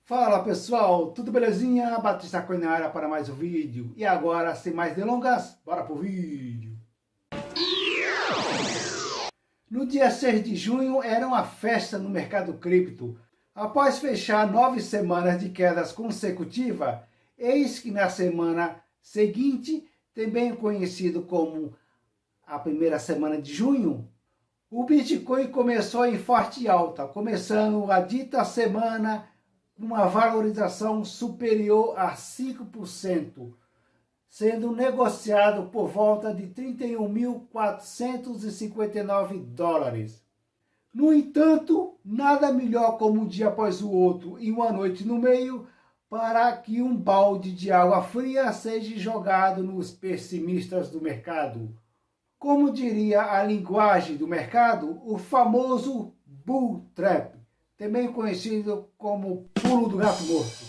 Fala pessoal, tudo belezinha? Batista Coin na área para mais um vídeo. E agora, sem mais delongas, bora pro vídeo. No dia 6 de junho era uma festa no mercado cripto. Após fechar 9 semanas de quedas consecutivas, eis que na semana seguinte, também conhecido como a primeira semana de junho, o Bitcoin começou em forte alta, começando a dita semana uma valorização superior a 5%, sendo negociado por volta de 31.459 dólares. No entanto, nada melhor como um dia após o outro e uma noite no meio para que um balde de água fria seja jogado nos pessimistas do mercado. Como diria a linguagem do mercado, o famoso bull trap, também conhecido como pulo do gato morto.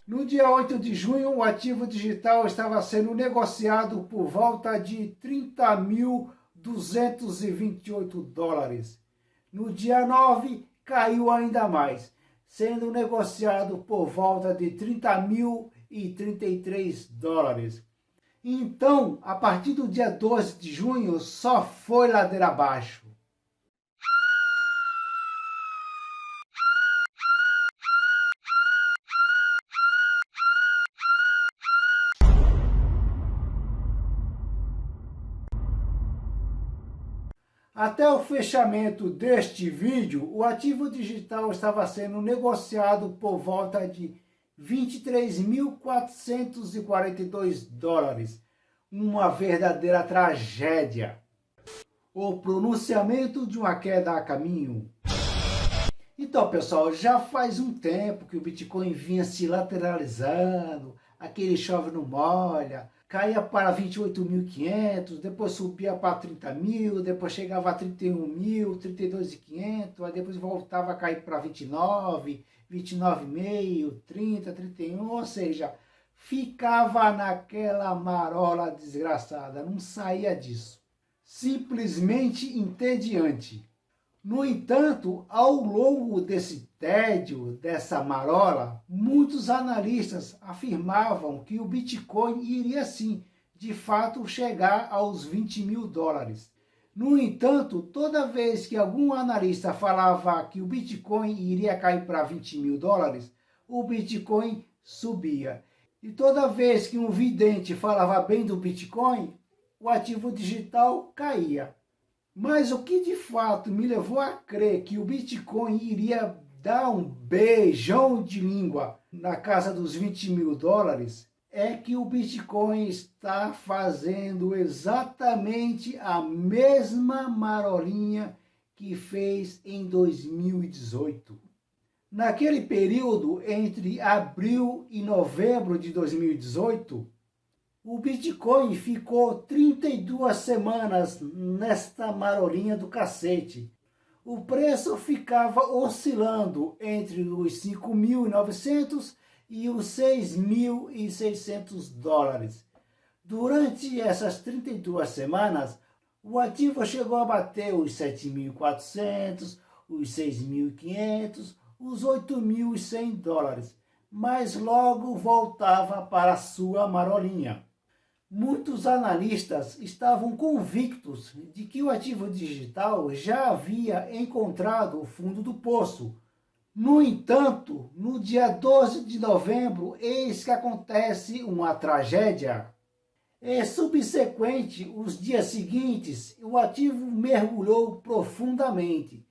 No dia 8 de junho, o ativo digital estava sendo negociado por volta de 30.228 dólares. No dia 9, caiu ainda mais, sendo negociado por volta de 30.033 dólares. Então, a partir do dia 12 de junho, só foi ladeira abaixo. Até o fechamento deste vídeo, o ativo digital estava sendo negociado por volta de 23.442 dólares. Uma verdadeira tragédia. O pronunciamento de uma queda a caminho. Então, pessoal, já faz um tempo que o Bitcoin vinha se lateralizando, aquele chove não molha, caía para 28.500, depois subia para 30 mil, depois chegava a 31 mil, 32.500, aí depois voltava a cair para 29, 29,5, 30, 31, ou seja, ficava naquela marola desgraçada, não saía disso. Simplesmente entediante. No entanto, ao longo desse tédio, dessa marola, muitos analistas afirmavam que o Bitcoin iria sim, de fato, chegar aos 20 mil dólares. No entanto, toda vez que algum analista falava que o Bitcoin iria cair para 20 mil dólares, o Bitcoin subia. E toda vez que um vidente falava bem do Bitcoin, o ativo digital caía. Mas o que de fato me levou a crer que o Bitcoin iria dar um beijão de língua na casa dos 20 mil dólares é que o Bitcoin está fazendo exatamente a mesma marolinha que fez em 2018. Naquele período entre abril e novembro de 2018, o Bitcoin ficou 32 semanas nesta marolinha do cacete. O preço ficava oscilando entre os 5.900 e os 6.600 dólares. Durante essas 32 semanas, o ativo chegou a bater os 7.400, os 6.500, os 8.100 dólares, mas logo voltava para a sua marolinha. Muitos analistas estavam convictos de que o ativo digital já havia encontrado o fundo do poço. No entanto, no dia 12 de novembro, eis que acontece uma tragédia. E subsequente, os dias seguintes, o ativo mergulhou profundamente,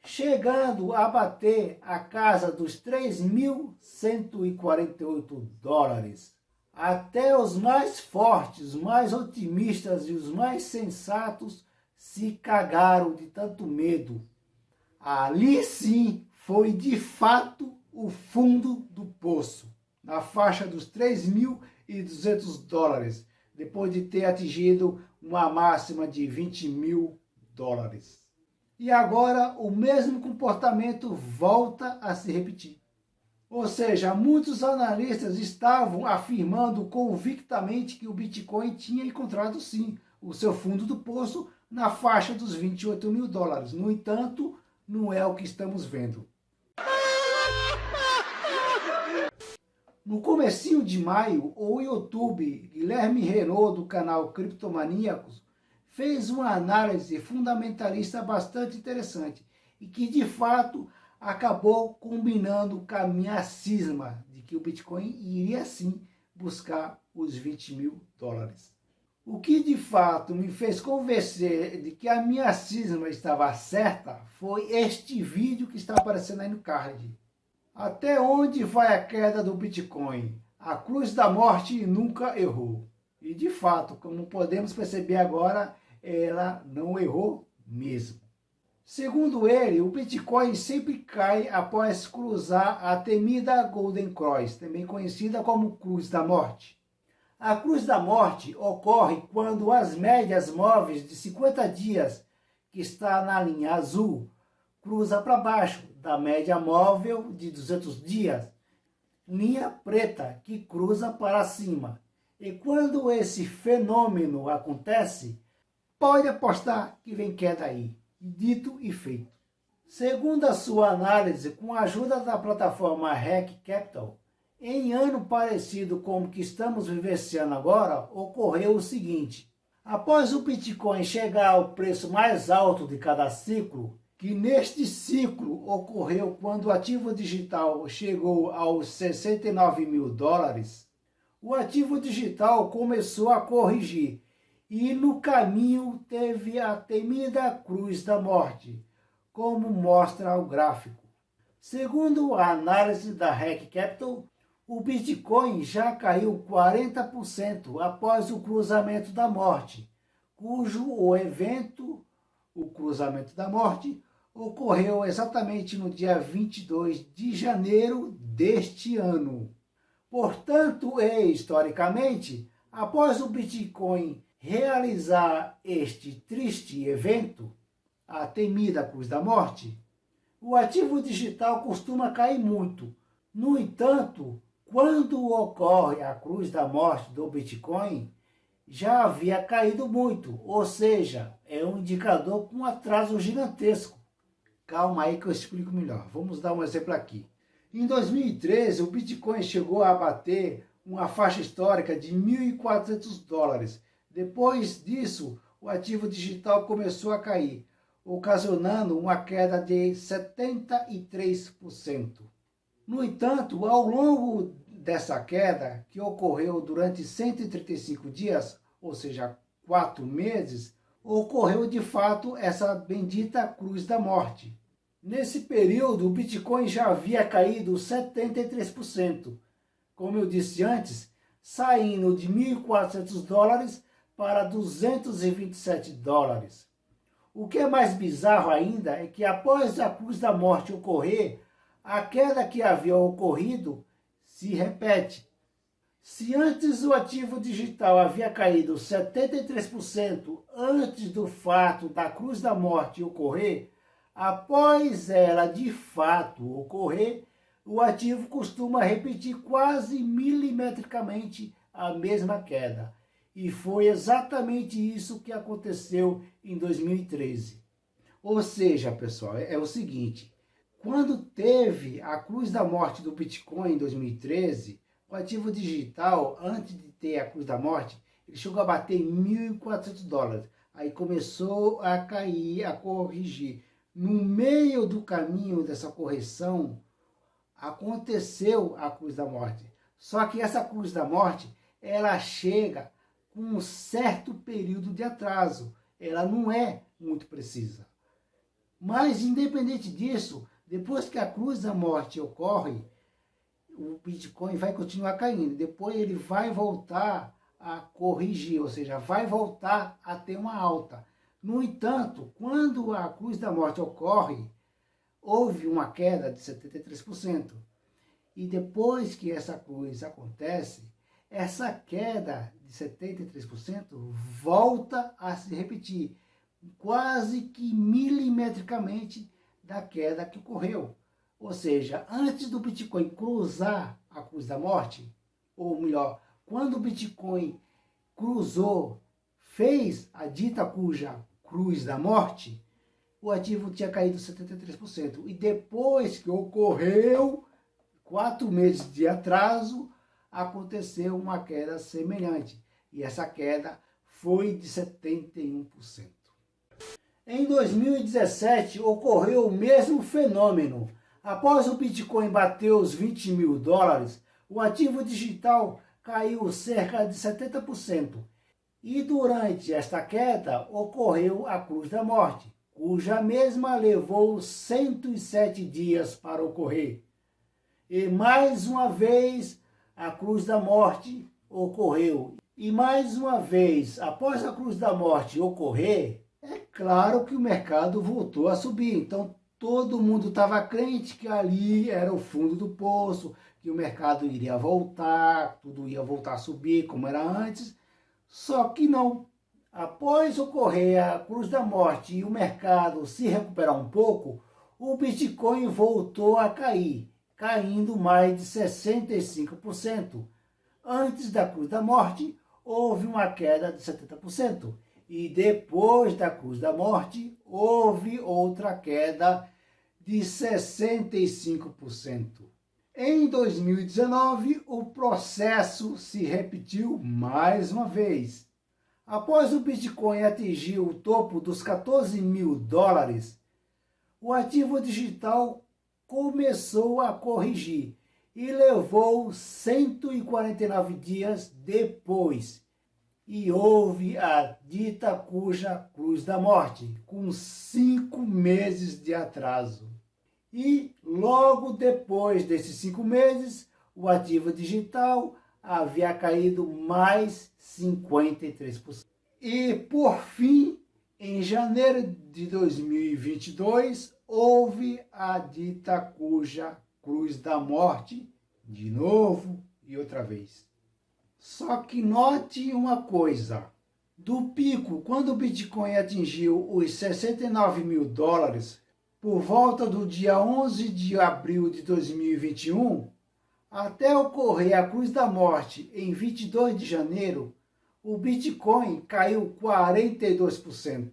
chegando a bater a casa dos 3.148 dólares. Até os mais fortes, os mais otimistas e os mais sensatos se cagaram de tanto medo. Ali sim foi de fato o fundo do poço, na faixa dos 3.200 dólares, depois de ter atingido uma máxima de 20 mil dólares. E agora o mesmo comportamento volta a se repetir. Ou seja, muitos analistas estavam afirmando convictamente que o Bitcoin tinha encontrado sim o seu fundo do poço na faixa dos 28 mil dólares. No entanto, não é o que estamos vendo. No comecinho de maio, o YouTube Guilherme Renault, do canal Criptomaníacos, fez uma análise fundamentalista bastante interessante e que, de fato, acabou combinando com a minha cisma de que o Bitcoin iria sim buscar os 20 mil dólares. O que de fato me fez convencer de que a minha cisma estava certa foi este vídeo que está aparecendo aí no card. Até onde vai a queda do Bitcoin? A cruz da morte nunca errou. E de fato, como podemos perceber agora, ela não errou mesmo. Segundo ele, o Bitcoin sempre cai após cruzar a temida Golden Cross, também conhecida como Cruz da Morte. A Cruz da Morte ocorre quando as médias móveis de 50 dias, que está na linha azul, cruza para baixo da média móvel de 200 dias, linha preta, que cruza para cima. E quando esse fenômeno acontece, pode apostar que vem queda aí. Dito e feito. Segundo a sua análise, com a ajuda da plataforma Hack Capital, em ano parecido com o que estamos vivenciando agora, ocorreu o seguinte: após o Bitcoin chegar ao preço mais alto de cada ciclo, que neste ciclo ocorreu quando o ativo digital chegou aos 69 mil dólares, o ativo digital começou a corrigir e no caminho teve a temida Cruz da Morte, como mostra o gráfico. Segundo a análise da Hack Capital, o Bitcoin já caiu 40% após o cruzamento da morte, cujo o cruzamento da morte, ocorreu exatamente no dia 22 de janeiro deste ano. Portanto, historicamente, após o Bitcoin realizar este triste evento, a temida Cruz da Morte, o ativo digital costuma cair muito. No entanto, quando ocorre a Cruz da Morte do Bitcoin, já havia caído muito, ou seja, é um indicador com atraso gigantesco. Calma aí que eu explico melhor. Vamos dar um exemplo aqui. Em 2013, o Bitcoin chegou a bater uma faixa histórica de 1.400 dólares. Depois disso, o ativo digital começou a cair, ocasionando uma queda de 73%. No entanto, ao longo dessa queda, que ocorreu durante 135 dias, ou seja, 4 meses, ocorreu de fato essa bendita Cruz da Morte. Nesse período, o Bitcoin já havia caído 73%, como eu disse antes, saindo de 1.400 dólares para 227 dólares. O que é mais bizarro ainda é que após a Cruz da Morte ocorrer, a queda que havia ocorrido se repete. Se antes o ativo digital havia caído 73% antes do fato da Cruz da Morte ocorrer, após ela de fato ocorrer, o ativo costuma repetir quase milimetricamente a mesma queda. E foi exatamente isso que aconteceu em 2013. Ou seja, pessoal, é o seguinte: quando teve a Cruz da Morte do Bitcoin em 2013, o ativo digital, antes de ter a Cruz da Morte, ele chegou a bater 1.400 dólares. Aí começou a cair, a corrigir. No meio do caminho dessa correção, aconteceu a Cruz da Morte. Só que essa Cruz da Morte, ela chega com um certo período de atraso. Ela não é muito precisa. Mas, independente disso, depois que a Cruz da Morte ocorre, o Bitcoin vai continuar caindo. Depois ele vai voltar a corrigir, ou seja, vai voltar a ter uma alta. No entanto, quando a Cruz da Morte ocorre, houve uma queda de 73%. E depois que essa cruz acontece, essa queda de 73% volta a se repetir, quase que milimetricamente da queda que ocorreu. Ou seja, antes do Bitcoin cruzar a Cruz da Morte, ou melhor, quando o Bitcoin cruzou, fez a dita cuja Cruz da Morte, o ativo tinha caído 73%. E depois que ocorreu 4 meses de atraso, aconteceu uma queda semelhante, e essa queda foi de 71%. Em 2017, ocorreu o mesmo fenômeno. Após o Bitcoin bater os 20 mil dólares, o ativo digital caiu cerca de 70%. E durante esta queda, ocorreu a Cruz da Morte, cuja mesma levou 107 dias para ocorrer. E mais uma vez, a Cruz da Morte ocorreu. E mais uma vez, após a Cruz da Morte ocorrer, é claro que o mercado voltou a subir. Então, todo mundo estava crente que ali era o fundo do poço, que o mercado iria voltar, tudo ia voltar a subir como era antes. Só que não. Após ocorrer a Cruz da Morte e o mercado se recuperar um pouco, o Bitcoin voltou a cair, caindo mais de 65%. Antes da Cruz da Morte, houve uma queda de 70%. E depois da Cruz da Morte, houve outra queda de 65%. Em 2019, o processo se repetiu mais uma vez. Após o Bitcoin atingir o topo dos 14 mil dólares, o ativo digital começou a corrigir e levou 149 dias depois. E houve a dita cuja Cruz da Morte, com 5 meses de atraso. E logo depois desses 5 meses, o ativo digital havia caído mais 53%. E por fim, em janeiro de 2022, houve a dita cuja Cruz da Morte, de novo e outra vez. Só que note uma coisa, do pico, quando o Bitcoin atingiu os 69 mil dólares, por volta do dia 11 de abril de 2021, até ocorrer a Cruz da Morte em 22 de janeiro, o Bitcoin caiu 42%.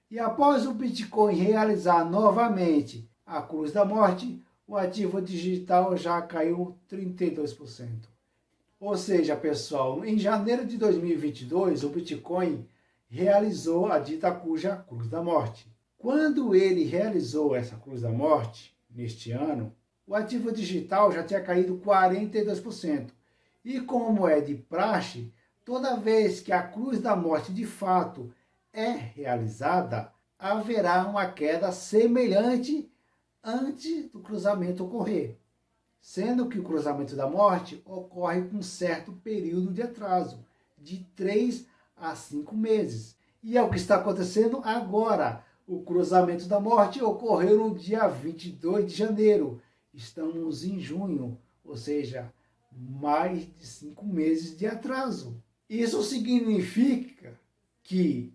E após o Bitcoin realizar novamente a Cruz da Morte, o ativo digital já caiu 32%. Ou seja, pessoal, em janeiro de 2022, o Bitcoin realizou a dita cuja Cruz da Morte. Quando ele realizou essa Cruz da Morte, neste ano, o ativo digital já tinha caído 42%. E como é de praxe, toda vez que a Cruz da Morte de fato é realizada, haverá uma queda semelhante antes do cruzamento ocorrer. Sendo que o cruzamento da morte ocorre com um certo período de atraso, de 3 a 5 meses. E é o que está acontecendo agora. O cruzamento da morte ocorreu no dia 22 de janeiro. Estamos em junho, ou seja, mais de 5 meses de atraso. Isso significa que,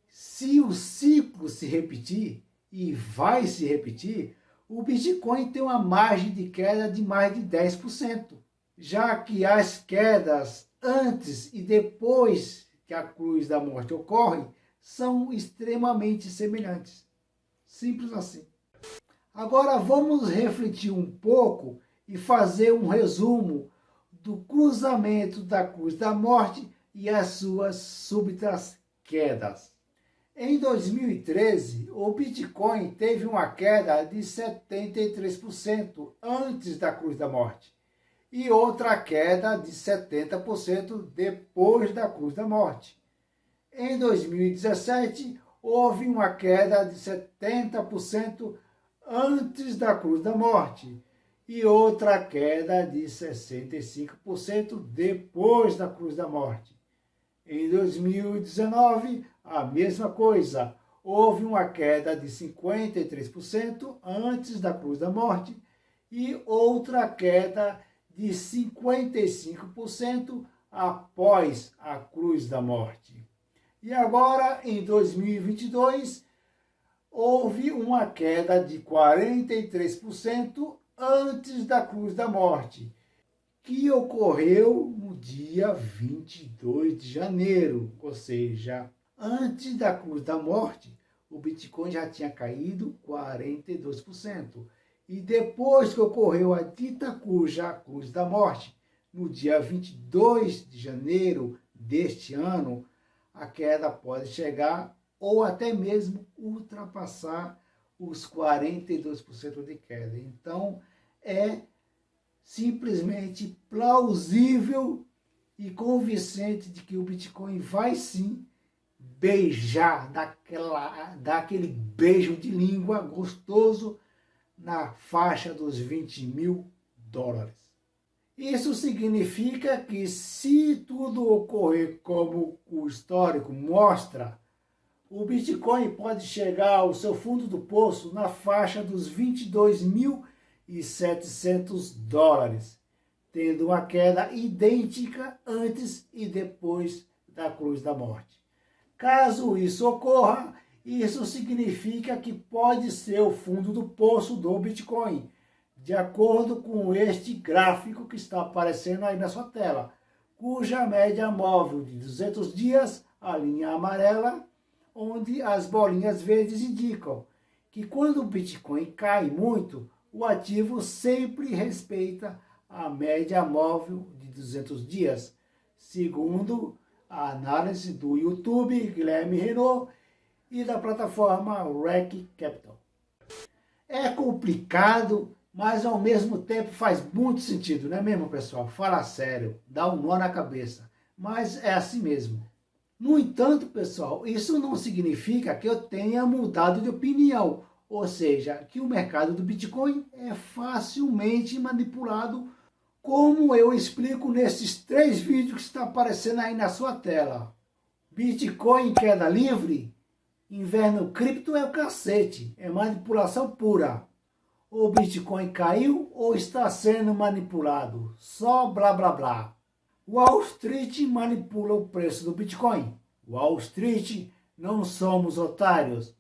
se o ciclo se repetir, e vai se repetir, o Bitcoin tem uma margem de queda de mais de 10%, já que as quedas antes e depois que a Cruz da Morte ocorre são extremamente semelhantes. Simples assim. Agora vamos refletir um pouco e fazer um resumo do cruzamento da Cruz da Morte e as suas súbitas quedas. Em 2013, o Bitcoin teve uma queda de 73% antes da Cruz da Morte e outra queda de 70% depois da Cruz da Morte. Em 2017, houve uma queda de 70% antes da Cruz da Morte e outra queda de 65% depois da Cruz da Morte. Em 2019, a mesma coisa, houve uma queda de 53% antes da Cruz da Morte e outra queda de 55% após a Cruz da Morte. E agora, em 2022, houve uma queda de 43% antes da Cruz da Morte, que ocorreu no dia 22 de janeiro, ou seja, antes da Cruz da Morte, o Bitcoin já tinha caído 42%. E depois que ocorreu a dita cuja Cruz da Morte, no dia 22 de janeiro deste ano, a queda pode chegar ou até mesmo ultrapassar os 42% de queda. Então, é simplesmente plausível e convincente de que o Bitcoin vai sim beijar, dar aquele beijo de língua gostoso na faixa dos 20 mil dólares. Isso significa que, se tudo ocorrer como o histórico mostra, o Bitcoin pode chegar ao seu fundo do poço na faixa dos 22.700 dólares, tendo uma queda idêntica antes e depois da cruz da morte. Caso isso ocorra, isso significa que pode ser o fundo do poço do Bitcoin, de acordo com este gráfico que está aparecendo aí na sua tela, cuja média móvel de 200 dias, a linha amarela, onde as bolinhas verdes indicam que quando o Bitcoin cai muito, o ativo sempre respeita a média móvel de 200 dias, segundo a análise do YouTube Guilherme Renault e da plataforma REC Capital. É complicado, mas ao mesmo tempo faz muito sentido, não é mesmo, pessoal? Fala sério, dá um nó na cabeça, mas é assim mesmo. No entanto, pessoal, isso não significa que eu tenha mudado de opinião, ou seja, que o mercado do Bitcoin é facilmente manipulado, como eu explico nesses 3 vídeos que estão aparecendo aí na sua tela. Bitcoin em queda livre? Inverno cripto é o cacete, é manipulação pura. O Bitcoin caiu ou está sendo manipulado? Só blá blá blá. Wall Street manipula o preço do Bitcoin. Wall Street, não somos otários.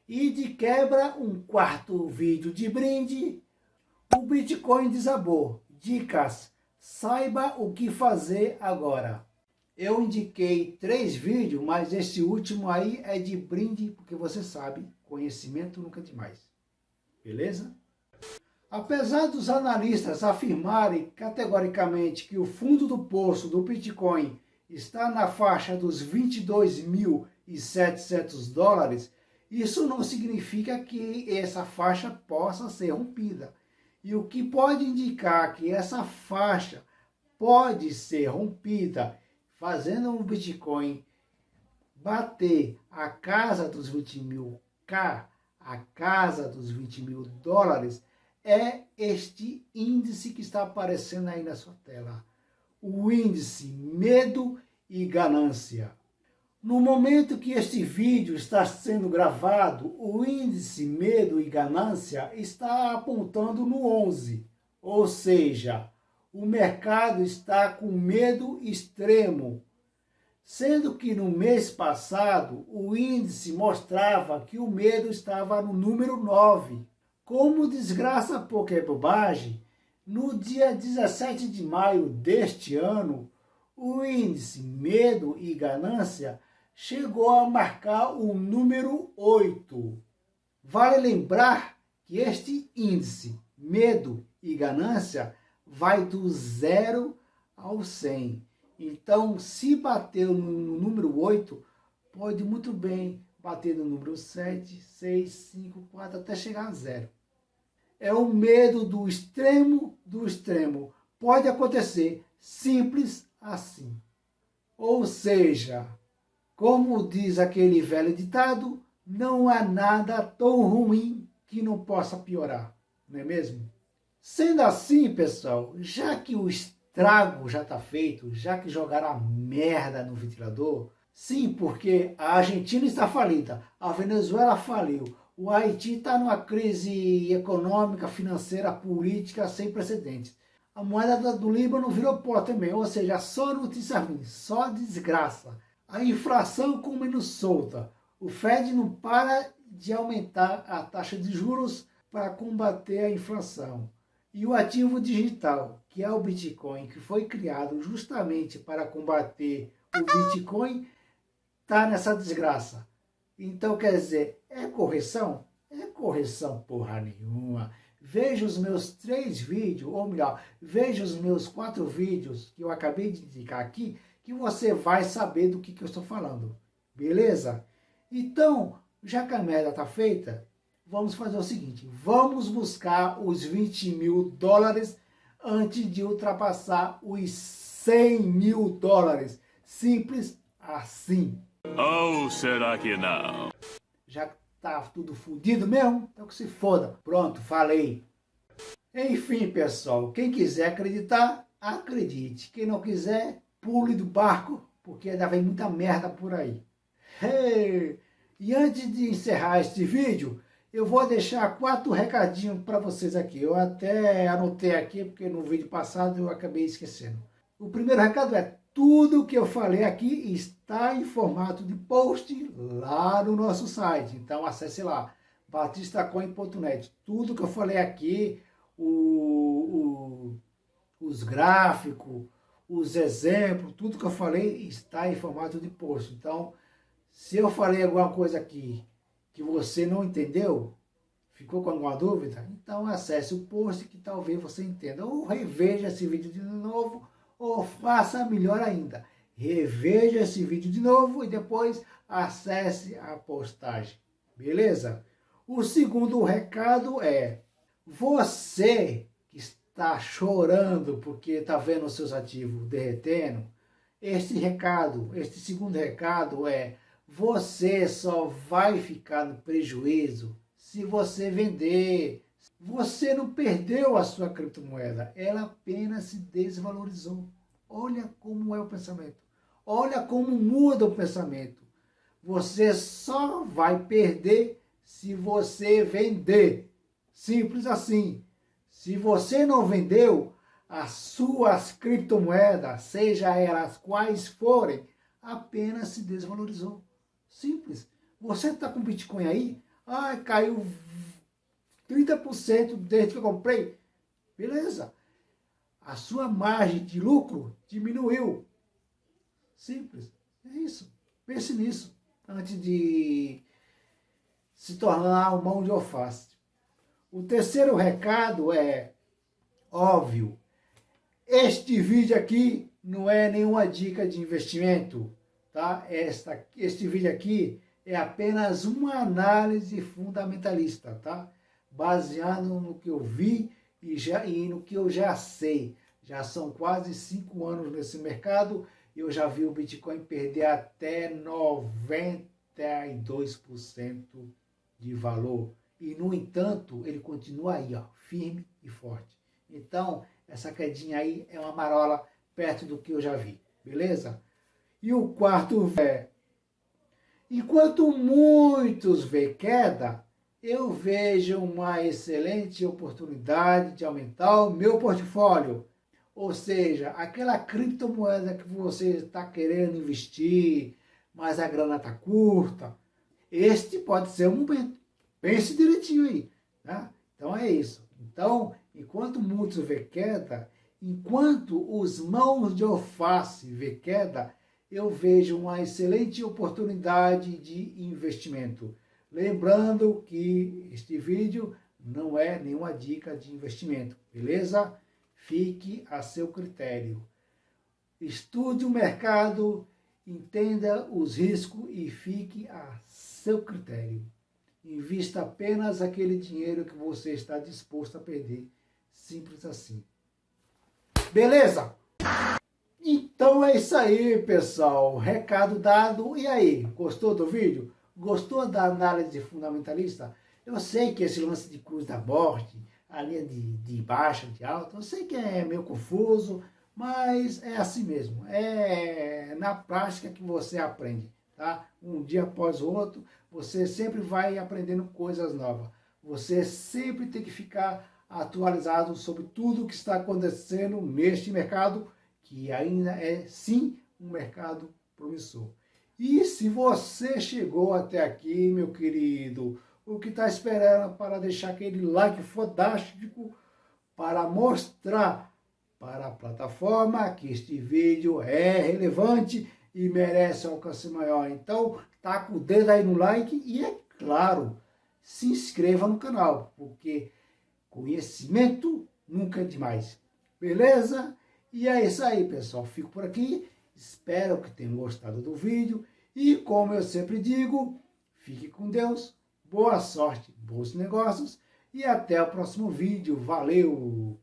E de quebra, um quarto vídeo de brinde. O Bitcoin desabou. Dicas. Saiba o que fazer agora. Eu indiquei 3 vídeos, mas esse último aí é de brinde, porque você sabe, conhecimento nunca é demais. Beleza? Apesar dos analistas afirmarem categoricamente que o fundo do poço do Bitcoin está na faixa dos 22.700 dólares, isso não significa que essa faixa possa ser rompida. E o que pode indicar que essa faixa pode ser rompida, fazendo o Bitcoin bater a casa dos 20 mil K, a casa dos 20 mil dólares, é este índice que está aparecendo aí na sua tela. O índice medo e ganância. No momento que este vídeo está sendo gravado, o índice medo e ganância está apontando no 11. Ou seja, o mercado está com medo extremo. Sendo que no mês passado, o índice mostrava que o medo estava no número 9. Como desgraça pouca é bobagem, no dia 17 de maio deste ano, o índice medo e ganância chegou a marcar o número 8. Vale lembrar que este índice medo e ganância vai do 0 ao 100. Então, se bateu no número 8, pode muito bem bater no número 7, 6, 5, 4, até chegar a 0. É o medo do extremo do extremo. Pode acontecer, simples assim. Ou seja, como diz aquele velho ditado, não há nada tão ruim que não possa piorar, não é mesmo? Sendo assim, pessoal, já que o estrago já está feito, já que jogaram a merda no ventilador, sim, porque a Argentina está falida, a Venezuela faliu, o Haiti está numa crise econômica, financeira, política sem precedentes. A moeda do Líbano virou pó também, ou seja, só notícia ruim, só desgraça. A inflação comendo solta. O Fed não para de aumentar a taxa de juros para combater a inflação. E o ativo digital, que é o Bitcoin, que foi criado justamente para combater o Bitcoin, está nessa desgraça. Então, quer dizer, é correção? É correção porra nenhuma. veja os meus 3 vídeos, ou melhor, veja os meus 4 vídeos que eu acabei de indicar aqui, que você vai saber do que eu estou falando, beleza? Então, já que a meta está feita, vamos fazer o seguinte, vamos buscar os 20 mil dólares antes de ultrapassar os 100 mil dólares, simples assim. Ou será que não? Já tá tudo fodido mesmo? Então que se foda. Pronto, falei. Enfim, pessoal, quem quiser acreditar, acredite. Quem não quiser, pule do barco, porque ainda vem muita merda por aí. Hey! E antes de encerrar este vídeo, eu vou deixar 4 recadinhos para vocês aqui. Eu até anotei aqui, porque no vídeo passado eu acabei esquecendo. O primeiro recado é: tudo que eu falei aqui está em formato de post lá no nosso site. Então acesse lá, batistacoin.net. Tudo que eu falei aqui, os gráficos, os exemplos, tudo que eu falei está em formato de post. Então, se eu falei alguma coisa aqui que você não entendeu, ficou com alguma dúvida, então acesse o post que talvez você entenda. Ou reveja esse vídeo de novo, ou faça melhor ainda, reveja esse vídeo de novo e depois acesse a postagem, beleza? O segundo recado é: você que está chorando porque está vendo os seus ativos derretendo, este segundo recado é: você só vai ficar no prejuízo se você vender. Você não perdeu a sua criptomoeda, ela apenas se desvalorizou. Olha como é o pensamento. Olha como muda o pensamento. Você só vai perder se você vender. Simples assim. Se você não vendeu, as suas criptomoedas, seja elas quais forem, apenas se desvalorizou. Simples. Você está com Bitcoin aí? Ah, caiu 30% desde que eu comprei. Beleza. A sua margem de lucro diminuiu. Simples. É isso. Pense nisso antes de se tornar um mão de alface. O terceiro recado é óbvio. Este vídeo aqui não é nenhuma dica de investimento, tá? Este vídeo aqui é apenas uma análise fundamentalista, tá? Baseado no que eu vi e no que eu já sei. Já são quase 5 anos nesse mercado e eu já vi o Bitcoin perder até 92% de valor. E, no entanto, ele continua aí, ó, firme e forte. Então, essa quedinha aí é uma marola perto do que eu já vi, beleza? E o quarto é: enquanto muitos vê queda, eu vejo uma excelente oportunidade de aumentar o meu portfólio. Ou seja, aquela criptomoeda que você está querendo investir, mas a grana está curta, este pode ser um momento. Pense direitinho aí, tá? Então é isso. Então, enquanto muitos vê queda, enquanto os mãos de alface vê queda, eu vejo uma excelente oportunidade de investimento. Lembrando que este vídeo não é nenhuma dica de investimento, beleza? Fique a seu critério. Estude o mercado, entenda os riscos e fique a seu critério. Invista apenas aquele dinheiro que você está disposto a perder. Simples assim. Beleza? Então é isso aí, pessoal. Recado dado. E aí, gostou do vídeo? Gostou da análise fundamentalista? Eu sei que esse lance de cruz da morte, a linha de baixa, de alta, eu sei que é meio confuso, mas é assim mesmo. É na prática que você aprende, tá? Um dia após o outro, você sempre vai aprendendo coisas novas. Você sempre tem que ficar atualizado sobre tudo o que está acontecendo neste mercado, que ainda é, sim, um mercado promissor. E se você chegou até aqui, meu querido, o que está esperando para deixar aquele like fantástico para mostrar para a plataforma que este vídeo é relevante e merece um alcance maior. Então, taca o dedo aí no like e, é claro, se inscreva no canal, porque Conhecimento nunca é demais. Beleza? E é isso aí, pessoal. Fico por aqui. Espero que tenham gostado do vídeo. E como eu sempre digo, fique com Deus. Boa sorte, bons negócios. E até o próximo vídeo. Valeu!